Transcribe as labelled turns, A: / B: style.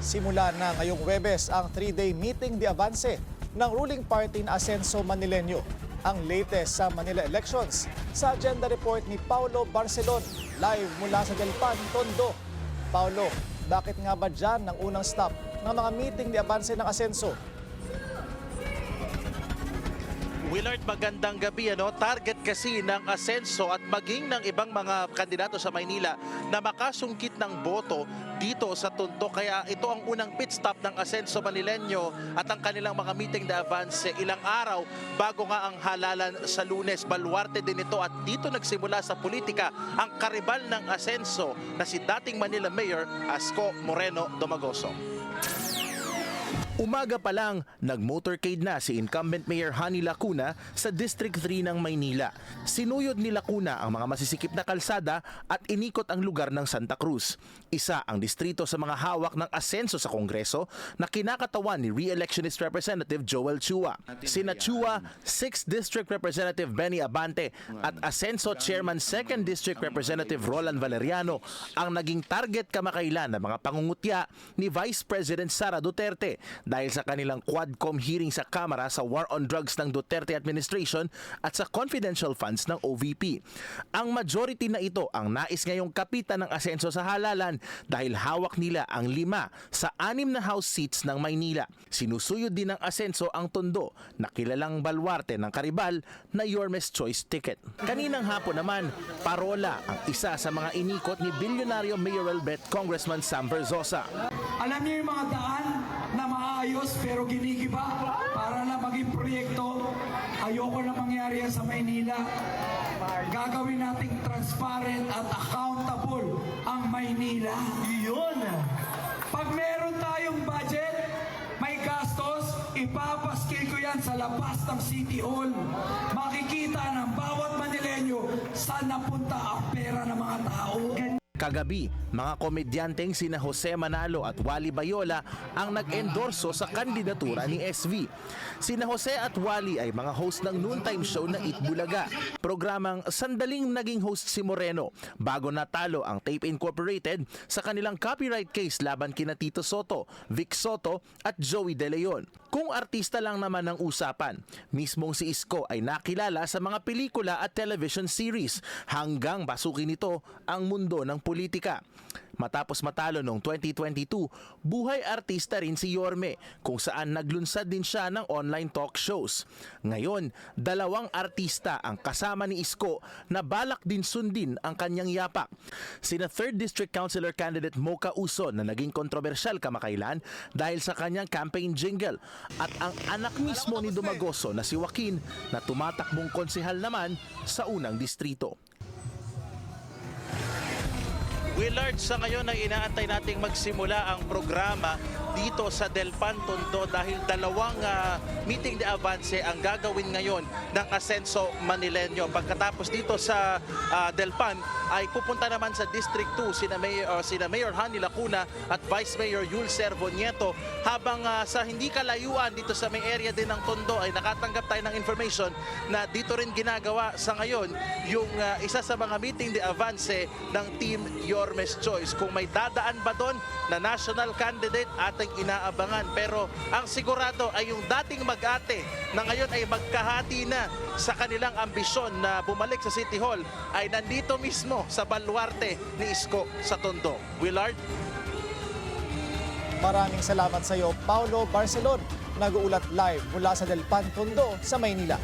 A: Simula na ngayong Huwebes ang 3-day meeting de avance ng ruling party na Asenso Manileño. Ang latest sa Manila elections sa agenda report ni Paulo Barcelon, live mula sa Delpan, Tondo. Paulo, bakit nga ba dyan ang unang stop ng mga meeting de avance ng Asenso?
B: Willard, magandang gabi. Target kasi ng Asenso at maging ng ibang mga kandidato sa Maynila na makasungkit ng boto dito sa Tondo. Kaya ito ang unang pit stop ng Asenso Manileño at ang kanilang mga meeting de avance ilang araw bago nga ang halalan sa Lunes. Baluarte din ito at dito nagsimula sa politika ang karibal ng Asenso na si dating Manila Mayor Isko Moreno Domagoso. Umaga pa lang, nag-motorcade na si incumbent Mayor Honey Lacuna sa District 3 ng Maynila. Sinuyod ni Lacuna ang mga masisikip na kalsada at inikot ang lugar ng Santa Cruz. Isa ang distrito sa mga hawak ng Asenso sa Kongreso na kinakatawan ni re-electionist Representative Joel Chua. Sina Chua, 6th District Representative Benny Abante at Asenso Chairman 2nd District Representative Roland Valeriano ang naging target kamakailan ng mga pangungutya ni Vice President Sara Duterte dahil sa kanilang Quadcom hearing sa Kamara sa war on drugs ng Duterte administration at sa confidential funds ng OVP. Ang majority na ito ang nais ngayong kapitan ng Asenso sa halalan dahil hawak nila ang 5 sa 6 na House seats ng Maynila. Sinusuyod din ng Asenso ang Tondo na kilalang baluarte ng Karibal na Yormes Choice ticket. Kaninang hapon naman, parola ang isa sa mga inikot ni bilyonaryo mayoral bet Congressman Sam Verzosa.
C: Alam niyo yung mga daan na maayos pero ginigiba para na maging proyekto. Ayoko na mangyari yan sa Maynila. Gagawin nating transparent at accountable ang Maynila. Iyon. Pag meron tayong budget, may gastos, ipapaskil ko yan sa labas ng City Hall. Makikita ng bawat Manileño saan napunta ang pera ng mga tao.
B: Kagabi, mga komedyanteng sina Jose Manalo at Wally Bayola ang nag-endorso sa kandidatura ni SV. Sina Jose at Wally ay mga host ng noontime show na Eat Bulaga. Programang sandaling naging host si Moreno bago natalo ang Tape Incorporated sa kanilang copyright case laban kina Tito Soto, Vic Soto at Joey De Leon. Kung artista lang naman ang usapan, mismong si Isko ay nakilala sa mga pelikula at television series hanggang basukin nito ang mundo ng politika. Matapos matalo noong 2022, buhay artista rin si Yorme kung saan naglunsad din siya ng online talk shows. Ngayon, 2 artista ang kasama ni Isko na balak din sundin ang kanyang yapak. Sina 3rd District Councilor candidate Mocha Uson na naging kontrobersyal kamakailan dahil sa kanyang campaign jingle at ang anak mismo ni Domagoso na si Joaquin na tumatakbong konsehal naman sa unang distrito. Willard, sa ngayon ay inaantay nating magsimula ang programa dito sa Delpan, Tondo dahil 2 meeting de avance ang gagawin ngayon ng Asenso Manileño. Pagkatapos dito sa Delpan ay pupunta naman sa District 2 sina Mayor Honey Lacuna at Vice Mayor Yul Servo Nieto, habang sa hindi kalayuan dito sa may area din ng Tondo ay nakatanggap tayo ng information na dito rin ginagawa sa ngayon yung isa sa mga meeting de avance ng Team Yormes Choice. Kung may dadaan ba doon na national candidate ating inaabangan, pero ang sigurado ay yung dating mag-ate na ngayon ay magkahati na sa kanilang ambisyon na bumalik sa City Hall ay nandito mismo sa baluarte ni Isko sa Tondo. Willard?
A: Maraming salamat sa iyo, Paulo Barcelon. Nag-uulat live mula sa Delpan, Tondo sa Maynila.